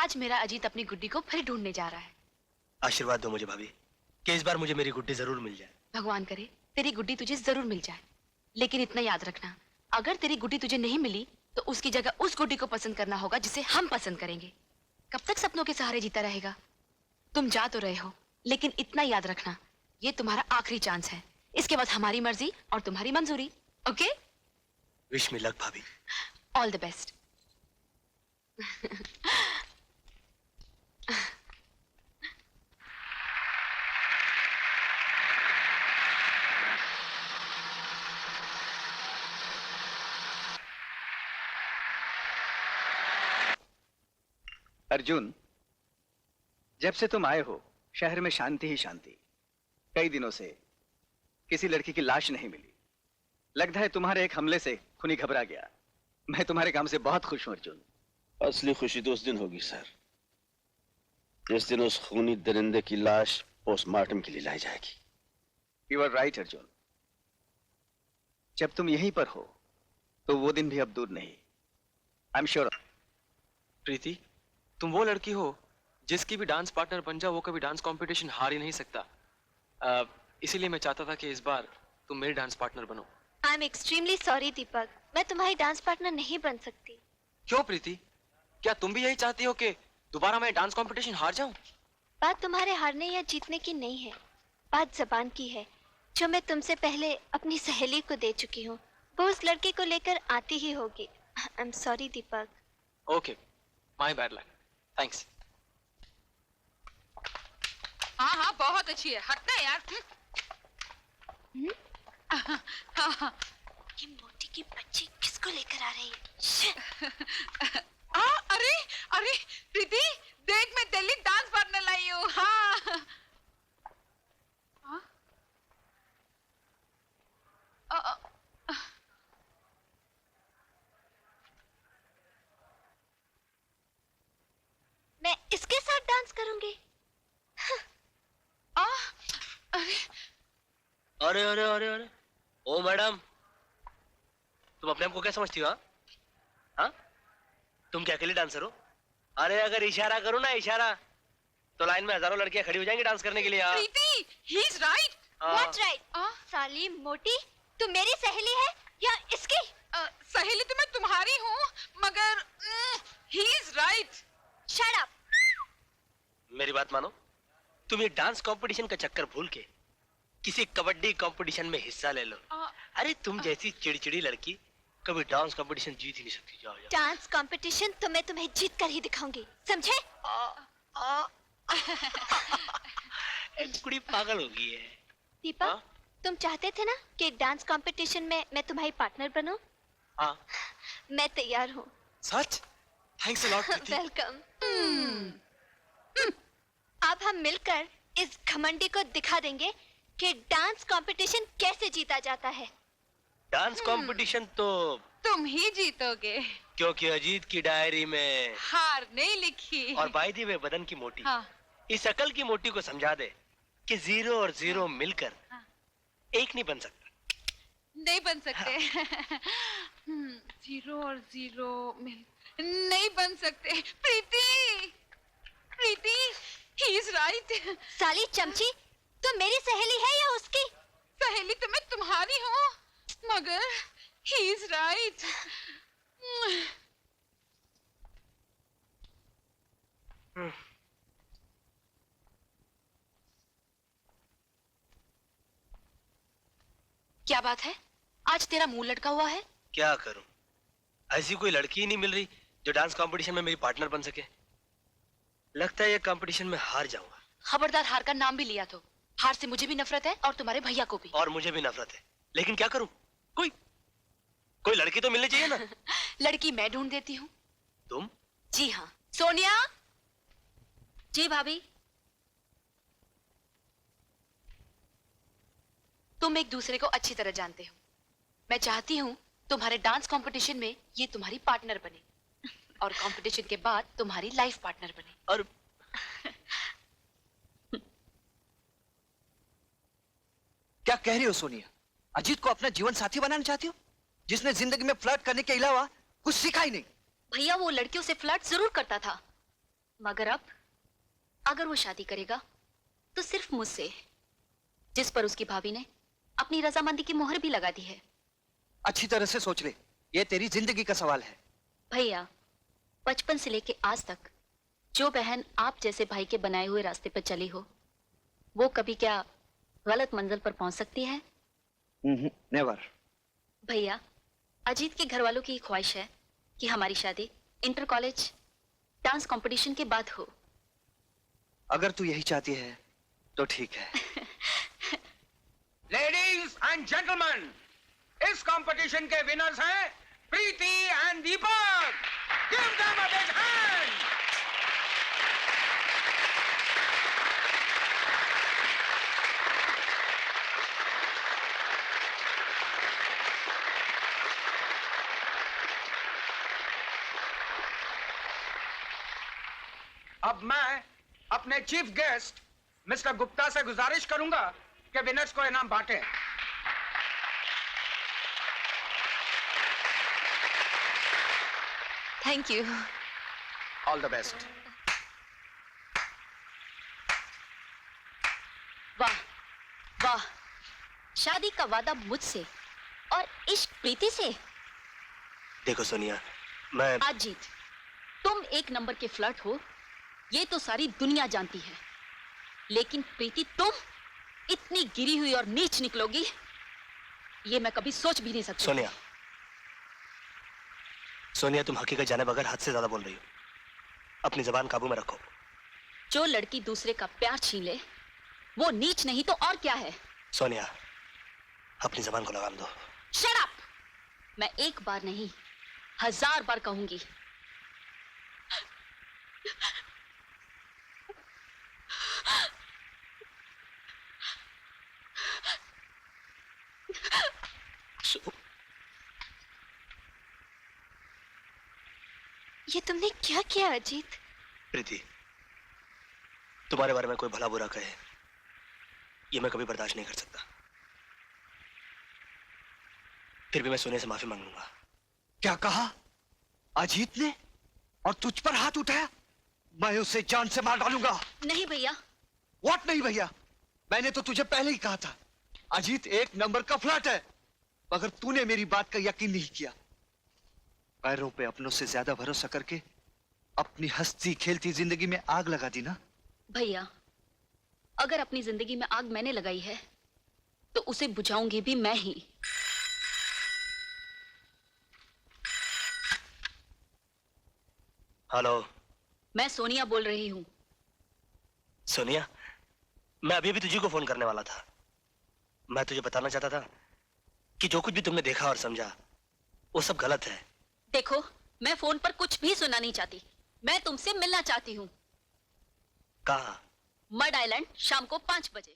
आज मेरा अजीत अपनी गुड्डी को फिर ढूंढने जा रहा है। आशीर्वाद दो मुझे भाभी कि इस बार मुझे मेरी गुड्डी जरूर मिल जाए। भगवान करे तेरी गुड्डी तुझे जरूर मिल जाए, लेकिन इतना याद रखना, अगर तेरी गुड्डी तुझे नहीं मिली तो उसकी जगह उस गुड्डी को पसंद करना होगा जिसे हम पसंद करेंगे। कब तक सपनों के सहारे जीता रहेगा? तुम जा तो रहे हो, लेकिन इतना याद रखना, ये तुम्हारा आखिरी चांस है। इसके बाद हमारी मर्जी और तुम्हारी मंजूरी। ओके? विश मी लक भाभी। All the best. अर्जुन, जब से तुम आए हो शहर में शांति ही शांति। कई दिनों से किसी लड़की की लाश नहीं मिली। लगता है तुम्हारे एक हमले से खूनी घबरा गया। मैं तुम्हारे काम से बहुत खुश हूं अर्जुन। असली खुशी तो उस दिन होगी सर, जिस दिन उस खूनी दरिंदे की लाश पोस्टमार्टम के लिए लाई जाएगी। You are right Arjun. जब तुम यहीं पर हो तो वो दिन भी अब दूर नहीं। I am sure. प्रीति, तुम वो लड़की हो जिसकी भी डांस पार्टनर बन जाओ वो कभी डांस कंपटीशन हार ही नहीं सकता। इसीलिए मैं चाहता था कि इस बार तुम मेरी डांस पार्टनर बनो। आई एम एक्सट्रीमली सॉरी दीपक, मैं तुम्हारी डांस पार्टनर नहीं बन सकती। क्यों प्रीति, क्या तुम भी यही चाहती हो कि दोबारा मैं डांस कंपटीशन हार जाऊं? बात तुम्हारे हारने या जीतने की नहीं है, बात जबान की है, जो मैं तुमसे पहले अपनी सहेली को दे चुकी हूँ। वो उस लड़के को लेकर आती ही होगी। I am sorry Deepak. Okay, my bad luck. Thanks. हाँ हाँ बहुत अच्छी है, हटना यार। ये मोटी की बच्ची किसको लेकर आ रही है? अरे अरे प्रीति देख, मैं दिल्ली डांस पार्टनर लाई हूँ। हाँ मैं इसके साथ डांस करूंगी। अरे अरे अरे अरे ओ मैडम, तुम अपने आप को क्या समझती हो? हाँ, तुम क्या अकेले डांसर हो? अरे अगर इशारा करो ना इशारा, तो लाइन में हजारों लड़कियां खड़ी हो जाएंगी डांस करने के लिए। Preeti, he is right. What right? साली मोटी, तू मेरी सहेली है या इसकी? सहेली तो मैं तुम्हारी हूँ, मगर ही इज राइट। Shut up. मेरी बात मानो, तुम ये डांस कंपटीशन का चक्कर भूल के किसी कबड्डी कंपटीशन में हिस्सा ले लो। अरे तुम जैसी चिड़चिड़ी लड़की कभी डांस कंपटीशन जीत ही नहीं सकती। जाओ जाओ। डांस कंपटीशन तो मैं तुम्हें जीत कर ही दिखाऊंगी, समझे? एक कुड़ी पागल हो गई है। दीपक, तुम चाहते थे ना कि डांस कंपटीशन में मैं तुम्हारी पार्टनर बनूं? हाँ। मैं तैयार हूँ। सच? Thanks a lot Preeti. Welcome. अब हम मिलकर इस घमंडी को दिखा देंगे कि डांस कंपटीशन कैसे जीता जाता है। डांस कंपटीशन तो तुम ही जीतोगे, क्योंकि अजीत की डायरी में हार नहीं लिखी। और बाई दी वे बदन की मोटी। हाँ। इस अकल की मोटी को समझा दे कि जीरो और जीरो मिलकर एक नहीं बन सकता। नहीं बन सकते। जीरो और जीरो मिल नहीं बन सकते। प्रीति, प्रीति, ही इज राइट। साली चमची, तुम मेरी सहेली है या उसकी? सहेली तो मैं तुम्हारी हूँ, मगर ही इज राइट। क्या बात है, आज तेरा मुंह लटका हुआ है? क्या करूं, ऐसी कोई लड़की ही नहीं मिल रही जो डांस कंपटीशन में मेरी पार्टनर बन सके। लगता है ये कंपटीशन में हार जाऊंगा। खबरदार हार का नाम भी लिया तो। हार से मुझे भी नफरत है और तुम्हारे भैया को भी। और मुझे भी नफरत है, लेकिन क्या करूं? कोई लड़की तो मिलनी चाहिए ना। लड़की मैं ढूंढ देती हूँ। तुम? जी हाँ। सोनिया। जी भाभी। तुम एक दूसरे को अच्छी तरह जानते हो। मैं चाहती हूँ तुम्हारे डांस कंपटीशन में ये तुम्हारी पार्टनर बने और कंपटीशन के बाद तुम्हारी लाइफ पार्टनर बने। और क्या कह रही हो सोनिया? अजीत को अपना जीवन साथी बनाना चाहती हो, जिसने जिंदगी में फ्लर्ट करने के अलावा कुछ सीखा ही नहीं? भैया वो लड़कियों से फ्लर्ट जरूर करता था, मगर अब अगर वो शादी करेगा तो सिर्फ मुझसे, जिस पर उसकी भाभी ने अपनी रजामंदी की मोहर भी लगा दी है। अच्छी तरह से सोच ले, ये तेरी जिंदगी का सवाल है। भैया, बचपन से लेके आज तक जो बहन आप जैसे भाई के बनाए हुए रास्ते पर चली हो, वो कभी क्या गलत मंजिल पर पहुंच सकती है? नेवर। भैया, अजीत के घर वालों की ख्वाहिश है कि हमारी शादी इंटर कॉलेज डांस कंपटीशन के बाद हो। अगर तू यही चाहती है तो ठीक है। लेडीज एंड जेंटलमैन, इस कंपटीशन के विनर्स हैं Preeti and Deepak. Give them a big hand. अब मैं अपने चीफ गेस्ट मिस्टर गुप्ता से गुजारिश करूंगा कि विनर्स को इनाम बांटें। Thank you. All the best. वाह वाह, शादी का वादा मुझसे और इश्क प्रीति से। देखो सोनिया, मैं अजीत, तुम एक नंबर के फ्लर्ट हो, ये तो सारी दुनिया जानती है, लेकिन प्रीति तुम इतनी गिरी हुई और नीच निकलोगी, ये मैं कभी सोच भी नहीं सकती। सोनिया, सोनिया तुम हकीकत जाने बगैर हद से ज्यादा बोल रही हो। अपनी जबान काबू में रखो। जो लड़की दूसरे का प्यार छीन ले वो नीच नहीं तो और क्या है? सोनिया, अपनी जबान को लगाम दो। Shut up! मैं एक बार नहीं 1000 बार कहूंगी। ये तुमने क्या किया अजीत? प्रीति, तुम्हारे बारे में कोई भला बुरा कहे, ये मैं कभी बर्दाश्त नहीं कर सकता। फिर भी मैं सोने से माफी मांग लूंगा। क्या कहा? अजीत ने? और तुझ पर हाथ उठाया? मैं उसे जान से मार डालूंगा। नहीं भैया। व्हाट नहीं भैया? मैंने तो तुझे पहले ही कहा था, अजीत एक नंबर का फ्लर्ट है, मगर तूने मेरी बात का यकीन नहीं किया। पैरों पे अपनों से ज्यादा भरोसा करके अपनी हंसती खेलती जिंदगी में आग लगा दी ना। भैया, अगर अपनी जिंदगी में आग मैंने लगाई है तो उसे बुझाऊंगी भी मैं ही। हेलो, मैं सोनिया बोल रही हूँ। सोनिया, मैं अभी भी तुझे को फोन करने वाला था। मैं तुझे बताना चाहता था कि जो कुछ भी तुमने देखा और समझा वो सब गलत है। देखो, मैं फोन पर कुछ भी सुनना नहीं चाहती, मैं तुमसे मिलना चाहती हूँ। कहाँ? मड आइलैंड, शाम को 5 बजे।